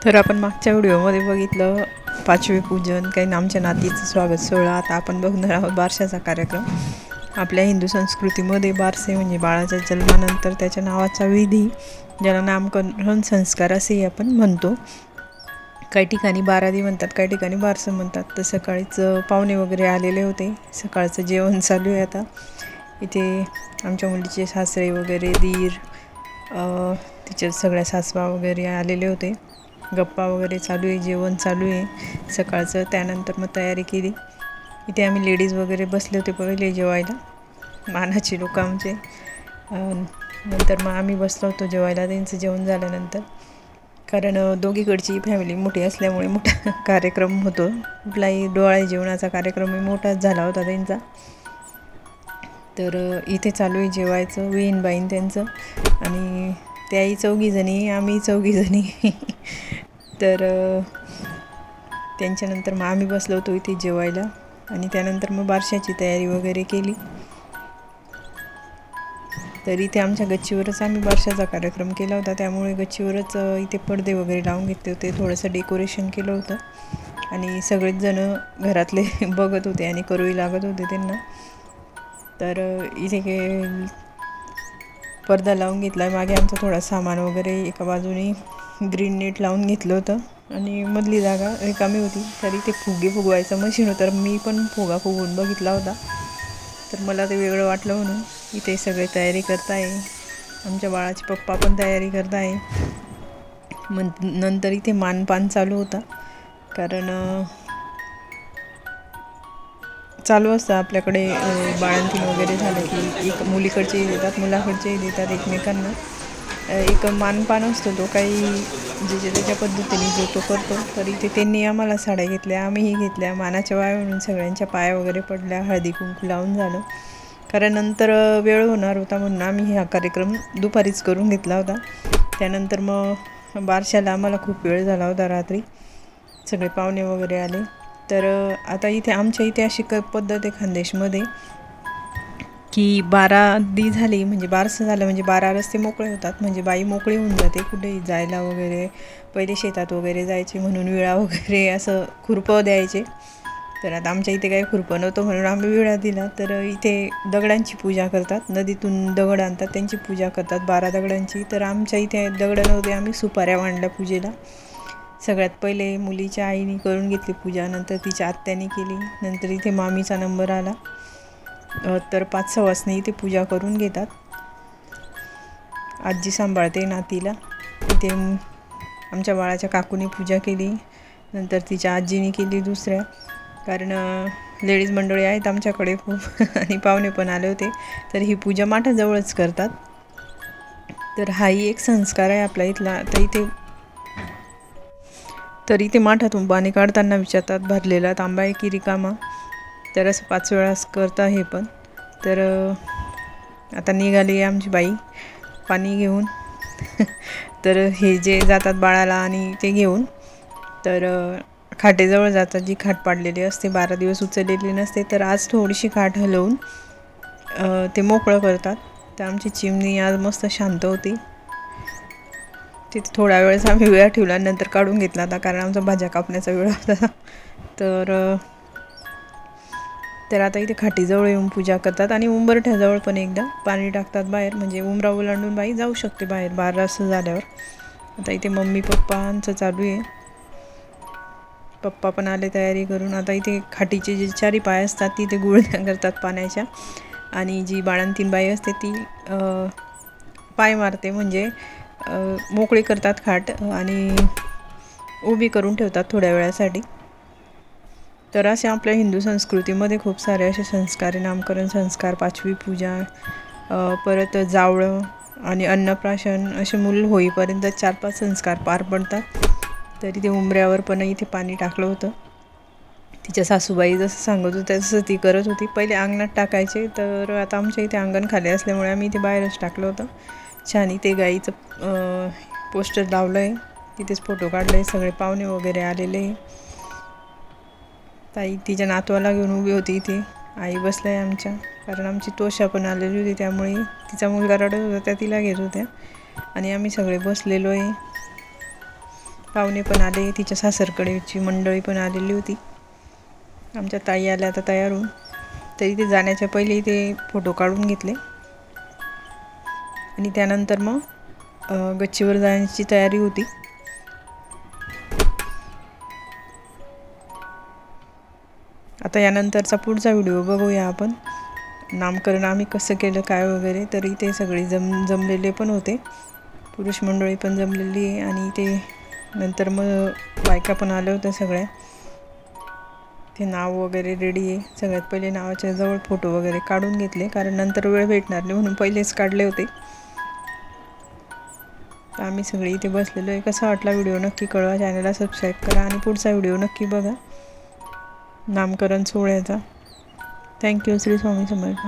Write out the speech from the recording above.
तर आपण मागच्या व्हिडिओमध्ये बघितलं पाचवे पूजन, काही आमच्या नातीचं स्वागत सोहळा. आता आपण बघणार आहोत बारशाचा कार्यक्रम. आपल्या हिंदू संस्कृतीमध्ये बारसे म्हणजे बाळाच्या जन्मानंतर त्याच्या नावाचा विधी, ज्याला नामकरण संस्कार असेही आपण म्हणतो. काही ठिकाणी बारादी म्हणतात, काही ठिकाणी बारसं म्हणतात. तर सकाळीच पाहुणे वगैरे आलेले होते. सकाळचं जेवण चालू आहे. आता इथे आमच्या मुलीचे सासरे वगैरे, दीर, तिच्या सगळ्या सासवा वगैरे आलेले होते. गप्पा वगैरे चालू आहे, जेवण चालू आहे सकाळचं. त्यानंतर मग तयारी केली. इथे आम्ही लेडीज वगैरे बसले होते पहिले जेवायला, मानाचे लोक आमचे. नंतर मग आम्ही बसलो होतो जेवायला त्यांचं जेवण झाल्यानंतर. कारण दोघीकडची फॅमिली मोठी असल्यामुळे मोठा कार्यक्रम होतो. कुठलाही डोहाळे जेवणाचा कार्यक्रमही मोठाच झाला होता त्यांचा. तर इथे चालू आहे जेवायचं, वेहीन बाईन त्यांचं, आणि त्याही चौघीजणी, आम्ही चौघीजणी. तर त्यांच्यानंतर मग आम्ही बसलो होतो इथे जेवायला. आणि त्यानंतर मग बारशाची तयारी वगैरे केली. तर इथे आमच्या गच्चीवरच आम्ही बारशाचा कार्यक्रम केला होता, त्यामुळे गच्चीवरच इथे पडदे वगैरे लावून घेतले होते. थोडंसं डेकोरेशन केलं होतं आणि सगळेच जण घरातले बघत होते आणि करूही लागत होते त्यांना. तर इथे पडदा लावून घेतला आहे. मागे आमचं थोडा सामान वगैरे एका बाजूने ग्रीन नेट लावून घेतलं होतं आणि मधली जागा रिकामी होती. तर इथे फुगे फुगवायचं मशीन होतं. मी पण फुगा फुगवून बघितला होता, तर मला ते वेगळं वाटलं म्हणून इथे सगळे तयारी करत आहे. आमच्या बाळाचे पप्पा पण तयारी करत आहे. नंतर इथे मानपान चालू होता. कारण चालू असतं आपल्याकडे बाळंतीण वगैरे झालं की एक मुलीकडचेही देतात, मुलाकडचेही देतात एकमेकांना. एक मानपान असतो, तो काही जे त्याच्या पद्धतीने जो तो करतो. तर इथे त्यांनी आम्हाला साड्या घेतल्या, आम्हीही घेतल्या. मानाच्या वाया म्हणून सगळ्यांच्या पाया वगैरे पडल्या, हळदी कुंकू लावून झालं. कारण नंतर वेळ होणार होता म्हणून आम्ही हा कार्यक्रम दुपारीच करून घेतला होता. त्यानंतर मग बारशाला आम्हाला खूप वेळ झाला होता, रात्री सगळे पाहुणे वगैरे आले. तर आता इथे आमच्या इथे अशी पद्धत आहे खानदेशमध्ये की 12 झाली म्हणजे बारसं झालं म्हणजे 12 रस्ते मोकळे होतात. म्हणजे बाई मोकळी होऊन जाते कुठेही जायला वगैरे. पहिले शेतात वगैरे जायचे म्हणून विळा वगैरे असं खुरपं द्यायचे. तर आता आमच्या इथे काही खुरपं नव्हतं म्हणून आम्ही विळा दिला. तर इथे दगडांची पूजा करतात, नदीतून दगड आणतात, त्यांची पूजा करतात 12 दगडांची. तर आमच्या इथे दगडं नव्हते, आम्ही सुपाऱ्या मांडल्या पूजेला. सगळ्यात पहिले मुलीच्या आईने करून घेतली पूजा, नंतर तिच्या आत्याने केली, नंतर इथे मामीचा नंबर आला. तर 5 सवासणी इथे पूजा करून घेतात. आजी सांभाळते नातीला. इथे आमच्या बाळाच्या काकूने पूजा केली, नंतर तिच्या आजीने केली दुसऱ्या. कारण लेडीज मंडळी आहेत आमच्याकडे खूप आणि पाहुणे पण आले होते. तर ही पूजा माठाजवळच करतात. तर हाही एक संस्कार आहे आपला इथला. तर इथे माठातून पाणी काढताना विचारतात भरलेला तांबा आहे की रिकामा. तर असं 5 वेळास करता हे पण. तर आता निघाली आहे आमची बाई पाणी घेऊन. तर हे जे जातात बाळाला आणि ते घेऊन तर खाटेजवळ जातात. जी खाट पाडलेली असते 12 दिवस उचललेली नसते, तर आज थोडीशी खाट हलवून ते मोकळं करतात. तर आमची चिमणी आज मस्त शांत होती. तिथे थोडा वेळच आम्ही वेळा ठेवला, नंतर काढून घेतला आता, कारण आमचा भाज्या कापण्याचा वेळ होता. तर आता इथे खाटीजवळ येऊन पूजा करतात आणि उंबरठ्याजवळ पण एकदा पाणी टाकतात बाहेर. म्हणजे उंबरा ओलांडून बाई जाऊ शकते बाहेर 12 असं झाल्यावर. आता इथे मम्मी पप्पांचं चालू आहे. पप्पा पण आले तयारी करून. आता इथे खाटीचे जे 4 पाय असतात तिथे गुळण्या करतात पाण्याच्या, आणि जी बाळंतीण बाई असते ती पाय मारते, म्हणजे मोकळी करतात खाट आणि उभी करून ठेवतात थोड्या वेळासाठी. तर असे आपल्या हिंदू संस्कृतीमध्ये खूप सारे असे संस्कार आहे. नामकरण संस्कार, 5वी पूजा, परत जावळं आणि अन्नप्राशन, असे मूल होईपर्यंत 4-5 संस्कार पार पडतात. तरी ते उंबऱ्यावर पण इथे पाणी टाकलं होतं. तिच्या सासूबाई जसं सांगत होत्या तसं ती करत होती. पहिले अंगणात टाकायचे, तर आता आमच्या इथे अंगण खाली असल्यामुळे आम्ही इथे बाहेरच टाकलं होतं. छान इथे गाईचं पोस्टर लावलं आहे, तिथेच फोटो काढले. सगळे पाहुणे वगैरे आलेले. ताई तिच्या नातवाला घेऊन उभी होती इथे. आई बसल्या आहे आमच्या, कारण आमची तोषा पण आलेली होती, त्यामुळे तिचा मुलगा रडत होता, त्या तिला घेत होत्या आणि आम्ही सगळे बसलेलो आहे. पाहुणे पण आले, तिच्या सासरकडेची मंडळी पण आलेली होती. आमच्या ताई आल्या आता तयार होऊन. तर इथे जाण्याच्या पहिले इथे फोटो काढून घेतले आणि त्यानंतर मग गच्चीवर जाण्याची तयारी होती. आता यानंतरचा पुढचा व्हिडिओ बघूया आपण. नामकरण आम्ही कसं केलं काय वगैरे. तर इथे सगळे जमलेले पण होते, पुरुष मंडळी पण जमलेली आहे आणि ते नंतर मग बायका पण आल्या होत्या सगळ्या. ते नाव वगैरे रेडी आहे. सगळ्यात पहिले नावाच्या जवळ फोटो वगैरे काढून घेतले, कारण नंतर वेळ भेटणार नाही म्हणून पहिलेच काढले होते. तर आम्ही सगळे इथे बसलेलो आहे. कसा वाटला व्हिडिओ नक्की कळवा, चॅनलला सबस्क्राईब करा आणि पुढचा व्हिडिओ नक्की बघा नामकरण सोहळ्याचा. थँक्यू. श्री स्वामी समर्थ.